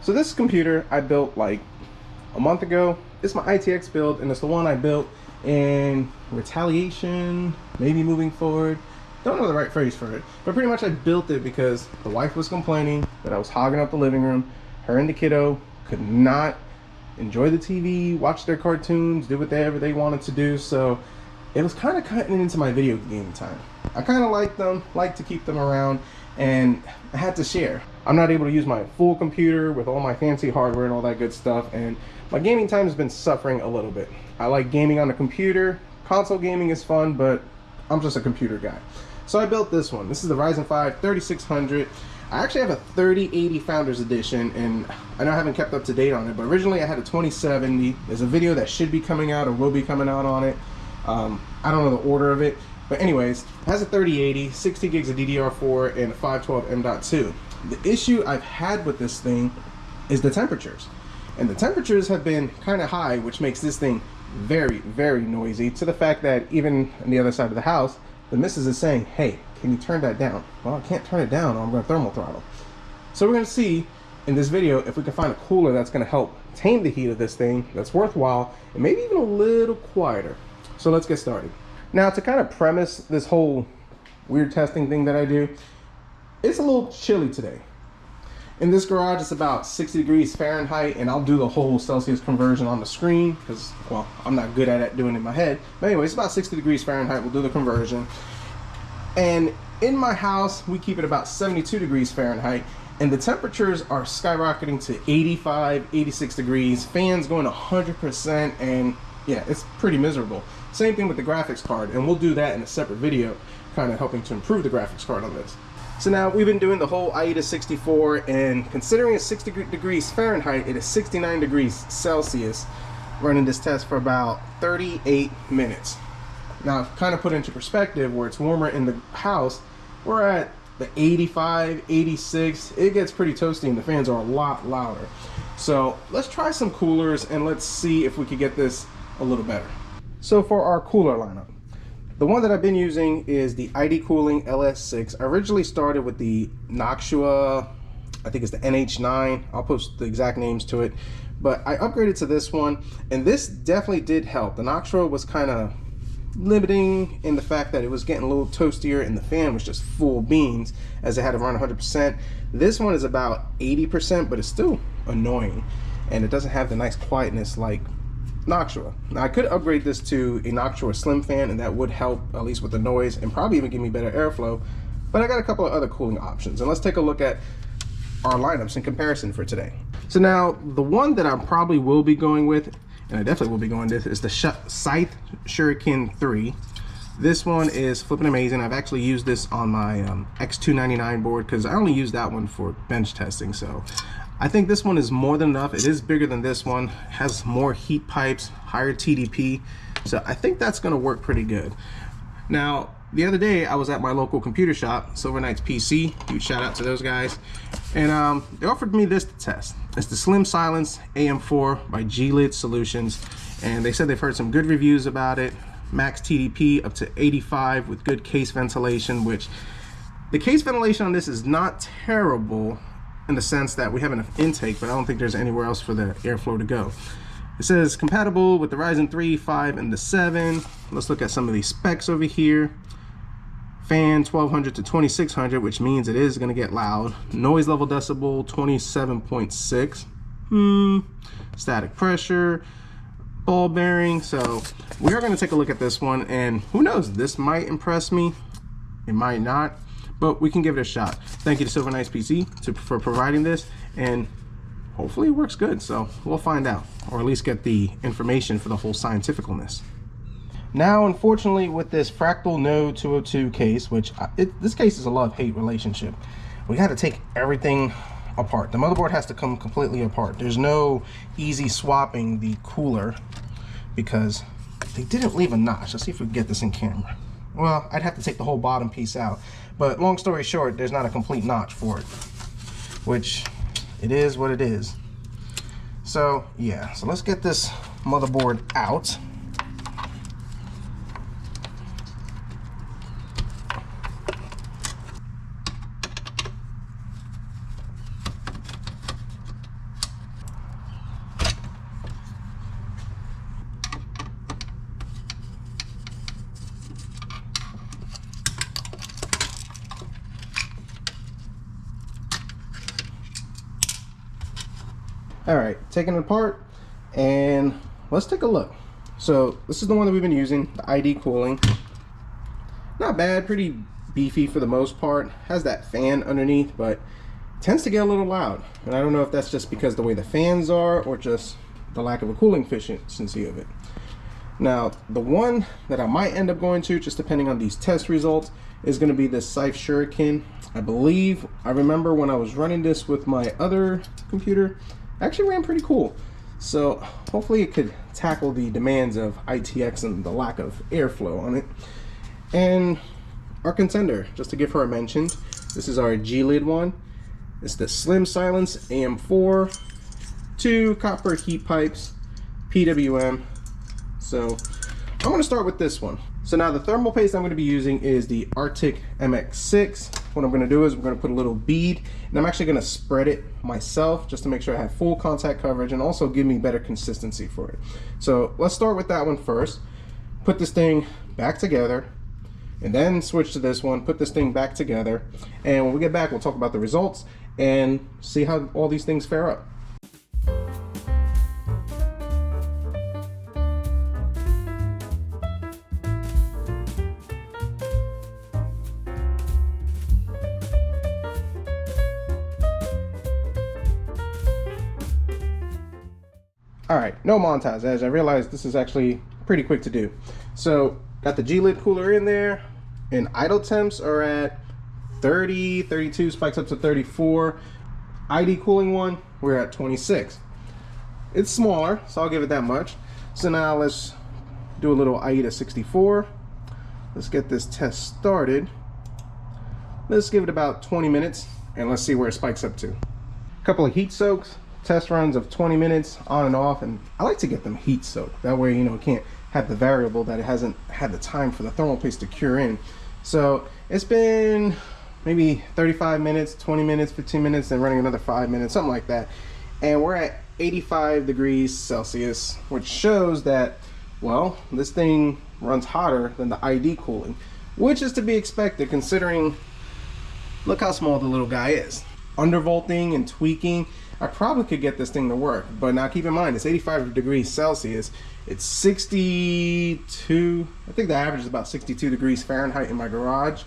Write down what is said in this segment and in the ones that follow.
So this computer I built like a month ago. It's my ITX build, and it's the one I built in retaliation, maybe moving forward. Don't know the right phrase for it, but pretty much I built it because the wife was complaining that I was hogging up the living room. Her and the kiddo could not enjoy the TV, watch their cartoons, do whatever they wanted to do. So it was kind of cutting into my video game time. I kind of like them, like to keep them around, and I had to share. I'm not able to use my full computer with all my fancy hardware and all that good stuff, and my gaming time has been suffering a little bit. I like gaming on the computer. Console gaming is fun, but I'm just a computer guy. So I built this one. This is the Ryzen 5 3600. I actually have a 3080 Founders Edition, and I know I haven't kept up to date on it, but originally I had a 2070. There's a video that should be coming out or will be coming out on it. I don't know the order of it, but anyways, it has a 3080, 60 gigs of DDR4, and a 512 M.2. The issue I've had with this thing is the temperatures. And the temperatures have been kind of high, which makes this thing very, very noisy, to the fact that even on the other side of the house, the missus is saying, hey, can you turn that down? Well, I can't turn it down, or I'm going to thermal throttle. So we're going to see in this video if we can find a cooler that's going to help tame the heat of this thing, that's worthwhile, and maybe even a little quieter. So let's get started. Now, to kind of premise this whole weird testing thing that I do, it's a little chilly today. In this garage, it's about 60 degrees Fahrenheit, and I'll do the whole Celsius conversion on the screen because, well, I'm not good at it doing it in my head. But anyway, it's about 60 degrees Fahrenheit. We'll do the conversion. And in my house, we keep it about 72 degrees Fahrenheit, and the temperatures are skyrocketing to 85, 86 degrees, fans going 100%, and yeah, it's pretty miserable. Same thing with the graphics card, and we'll do that in a separate video, kind of helping to improve the graphics card on this. So now we've been doing the whole IE 64, and considering it's 60 degrees Fahrenheit, it is 69 degrees Celsius, running this test for about 38 minutes. Now, kind of put into perspective, where it's warmer in the house, we're at the 85, 86. It gets pretty toasty, and the fans are a lot louder. So let's try some coolers, and let's see if we could get this a little better. So for our cooler lineup, the one that I've been using is the ID Cooling LS6. I originally started with the Noctua, I think it's the NH9. I'll post the exact names to it. But I upgraded to this one, and this definitely did help. The Noctua was kind of limiting in the fact that it was getting a little toastier, and the fan was just full beans as it had to run 100%. This one is about 80%, but it's still annoying, and it doesn't have the nice quietness like Noctua. Now I could upgrade this to a Noctua Slim fan, and that would help at least with the noise and probably even give me better airflow, but I got a couple of other cooling options, and let's take a look at our lineups in comparison for today. So now the one that I probably will be going with, and I definitely will be going with, is the Scythe Shuriken 3. This one is flipping amazing. I've actually used this on my X299 board because I only use that one for bench testing, so I think this one is more than enough. It is bigger than this one, has more heat pipes, higher TDP, so I think that's going to work pretty good. Now, the other day I was at my local computer shop, Silver Knights PC, huge shout out to those guys, and they offered me this to test. It's the Slim Silence AM4 by G-Lid Solutions, and they said they've heard some good reviews about it. Max TDP up to 85 with good case ventilation, which the case ventilation on this is not terrible in the sense that we have enough intake, but I don't think there's anywhere else for the airflow to go. It says compatible with the Ryzen 3, 5, and the 7. Let's look at some of these specs over here. Fan 1200 to 2600, which means it is going to get loud. Noise level decibel 27.6. Static pressure, ball bearing. So we are going to take a look at this one, and who knows, this might impress me, it might not, but we can give it a shot. Thank you to Silver Knights PC for providing this, and hopefully it works good. So we'll find out, or at least get the information for the whole scientificalness. Now, unfortunately, with this Fractal Node 202 case, which this case is a love-hate relationship, we got to take everything apart. The motherboard has to come completely apart. There's no easy swapping the cooler because they didn't leave a notch. Let's see if we can get this in camera. Well, I'd have to take the whole bottom piece out, but long story short, there's not a complete notch for it, which it is what it is. So yeah, so let's get this motherboard out. All right, taking it apart, and let's take a look. So this is the one that we've been using, the ID cooling. Not bad, pretty beefy for the most part. Has that fan underneath, but tends to get a little loud. And I don't know if that's just because the way the fans are or just the lack of a cooling efficiency of it. Now, the one that I might end up going to, just depending on these test results, is going to be this Scythe Shuriken. I remember when I was running this with my other computer, it actually ran pretty cool. So hopefully it could tackle the demands of ITX and the lack of airflow on it. And our contender, just to give her a mention, this is our G-lid one. It's the Slim Silence AM4, 2 copper heat pipes, PWM. So I'm going to start with this one. So now the thermal paste I'm going to be using is the Arctic MX6. What I'm going to do is we're going to put a little bead, and I'm actually going to spread it myself just to make sure I have full contact coverage and also give me better consistency for it. So let's start with that one first. Put this thing back together, and then switch to this one, put this thing back together, and when we get back we'll talk about the results and see how all these things fare up. Alright, no montage, as I realized this is actually pretty quick to do. So got the G-lid cooler in there, and idle temps are at 30, 32, spikes up to 34. ID cooling one, we're at 26. It's smaller, so I'll give it that much. So now let's do a little AIDA 64. Let's get this test started. Let's give it about 20 minutes, and let's see where it spikes up to. A couple of heat soaks, test runs of 20 minutes on and off, and I like to get them heat soaked. That way, you know, it can't have the variable that it hasn't had the time for the thermal paste to cure in. So it's been maybe 35 minutes, 20 minutes, 15 minutes, and running another 5 minutes, something like that. And we're at 85 degrees Celsius, which shows that, well, this thing runs hotter than the ID cooling, which is to be expected considering, look how small the little guy is. Undervolting and tweaking, I probably could get this thing to work, but now keep in mind it's 85 degrees Celsius. It's 62, I think the average is about 62 degrees Fahrenheit in my garage.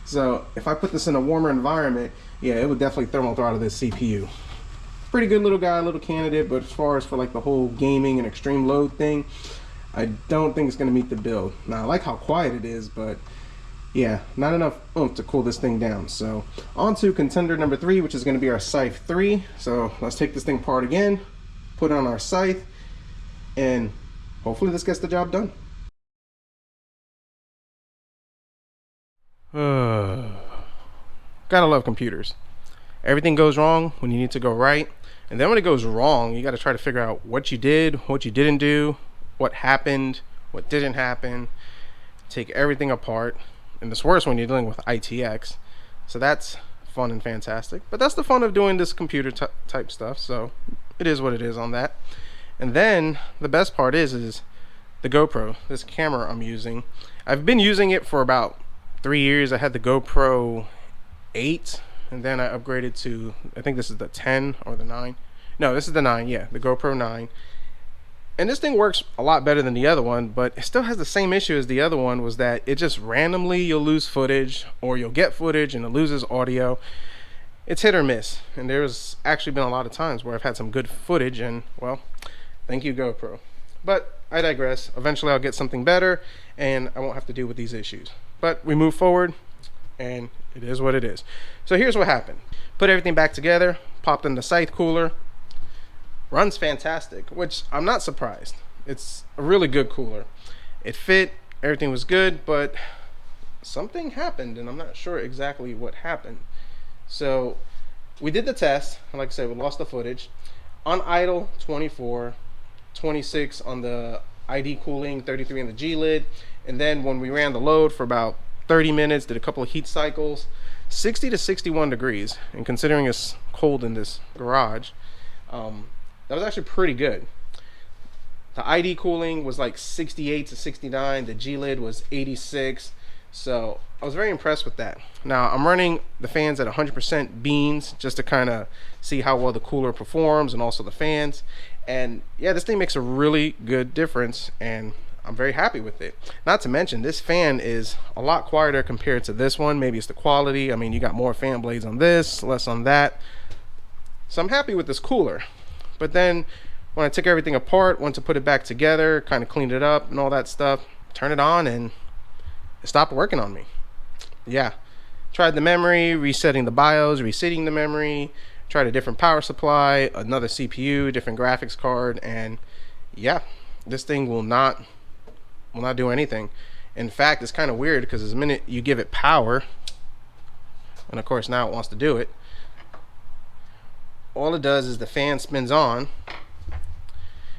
So if I put this in a warmer environment, yeah, it would definitely thermal throttle this CPU. Pretty good little guy, little candidate, but as far as for like the whole gaming and extreme load thing, I don't think it's gonna meet the bill. Now I like how quiet it is, but yeah, not enough oomph to cool this thing down. So on to contender number 3, which is going to be our Scythe 3. So let's take this thing apart again, put on our Scythe, and hopefully this gets the job done. Gotta love computers. Everything goes wrong when you need to go right, and then when it goes wrong, you got to try to figure out what you did, what you didn't do, what happened, what didn't happen. Take everything apart. And it's worse when you're dealing with ITX. So that's fun and fantastic. But that's the fun of doing this computer type stuff. So it is what it is on that. And then the best part is the GoPro, this camera I'm using. I've been using it for about 3 years. I had the GoPro 8, and then I upgraded to, I think this is the 10 or the 9. No, this is the 9, yeah, the GoPro 9. And this thing works a lot better than the other one, but it still has the same issue as the other one, was that it just randomly, you'll lose footage, or you'll get footage and it loses audio. It's hit or miss, and there's actually been a lot of times where I've had some good footage, and well, thank you GoPro. But I digress. Eventually I'll get something better and I won't have to deal with these issues. But we move forward, and it is what it is. So here's what happened. Put everything back together, popped in the Scythe cooler. Runs fantastic, which I'm not surprised. It's a really good cooler. It fit, everything was good, but something happened, and I'm not sure exactly what happened. So we did the test, and like I said, we lost the footage. On idle, 24, 26 on the ID cooling, 33 on the G-lid, and then when we ran the load for about 30 minutes, did a couple of heat cycles, 60 to 61 degrees, and considering it's cold in this garage, that was actually pretty good. The ID cooling was like 68 to 69. The G-lid was 86. So I was very impressed with that. Now I'm running the fans at 100% beans just to kind of see how well the cooler performs, and also the fans. And yeah, this thing makes a really good difference, and I'm very happy with it. Not to mention, this fan is a lot quieter compared to this one. Maybe it's the quality. I mean, you got more fan blades on this, less on that. So I'm happy with this cooler. But then when I took everything apart, went to put it back together, kind of cleaned it up and all that stuff, turned it on, and it stopped working on me. Yeah, tried the memory, resetting the BIOS, resetting the memory, tried a different power supply, another CPU, different graphics card, and yeah, this thing will not do anything. In fact, it's kind of weird because the minute you give it power, and of course now it wants to do it, all it does is the fan spins on,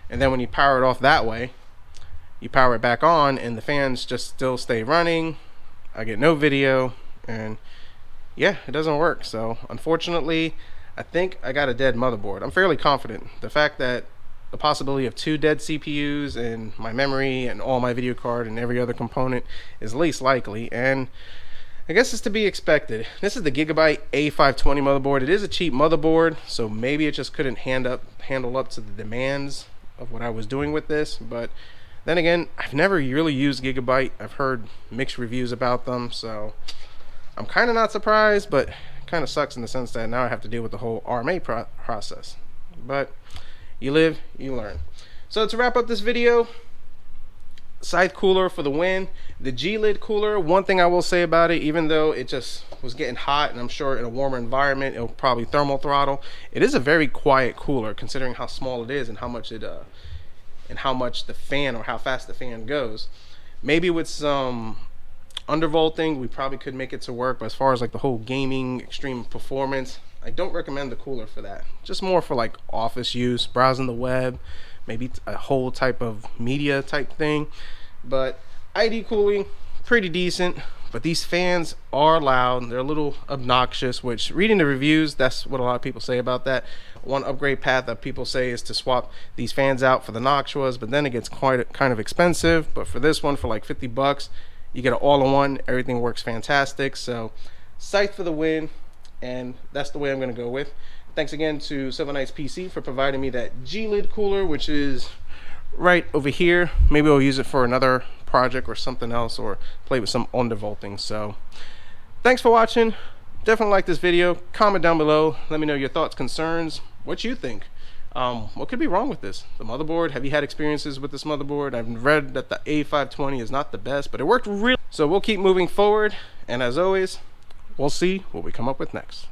and then when you power it off that way, you power it back on and the fans just still stay running. I get no video, and yeah, it doesn't work. So unfortunately, I think I got a dead motherboard. I'm fairly confident. The fact that the possibility of 2 dead CPUs and my memory and all my video card and every other component is least likely, and I guess it's to be expected. This is the Gigabyte A520 motherboard. It is a cheap motherboard, so maybe it just couldn't handle up to the demands of what I was doing with this. But then again, I've never really used Gigabyte. I've heard mixed reviews about them, so I'm kind of not surprised, but it kind of sucks in the sense that now I have to deal with the whole RMA process. But you live, you learn. So to wrap up this video, Scythe cooler for the win. The G-lid cooler, one thing I will say about it, even though it just was getting hot, and I'm sure in a warmer environment it'll probably thermal throttle, it is a very quiet cooler considering how small it is and how much it and how much the fan, or how fast the fan goes. Maybe with some undervolting we probably could make it to work, but as far as like the whole gaming extreme performance, I don't recommend the cooler for that. Just more for like office use, browsing the web, maybe a whole type of media type thing. But ID cooling, pretty decent. But these fans are loud, they're a little obnoxious, which reading the reviews, that's what a lot of people say about that. One upgrade path that people say is to swap these fans out for the Noctuas, but then it gets quite kind of expensive. But for this one, for like 50 bucks, you get an all-in-one, everything works fantastic. So Scythe for the win, and that's the way I'm going to go with. Thanks again to Silver Knights PC for providing me that G-lid cooler, which is right over here. Maybe I'll use it for another project or something else, or play with some undervolting. So thanks for watching. Definitely like this video. Comment down below, let me know your thoughts, concerns, what you think. What could be wrong with this? The motherboard, have you had experiences with this motherboard? I've read that the A520 is not the best, but it worked really. So we'll keep moving forward, and as always, we'll see what we come up with next.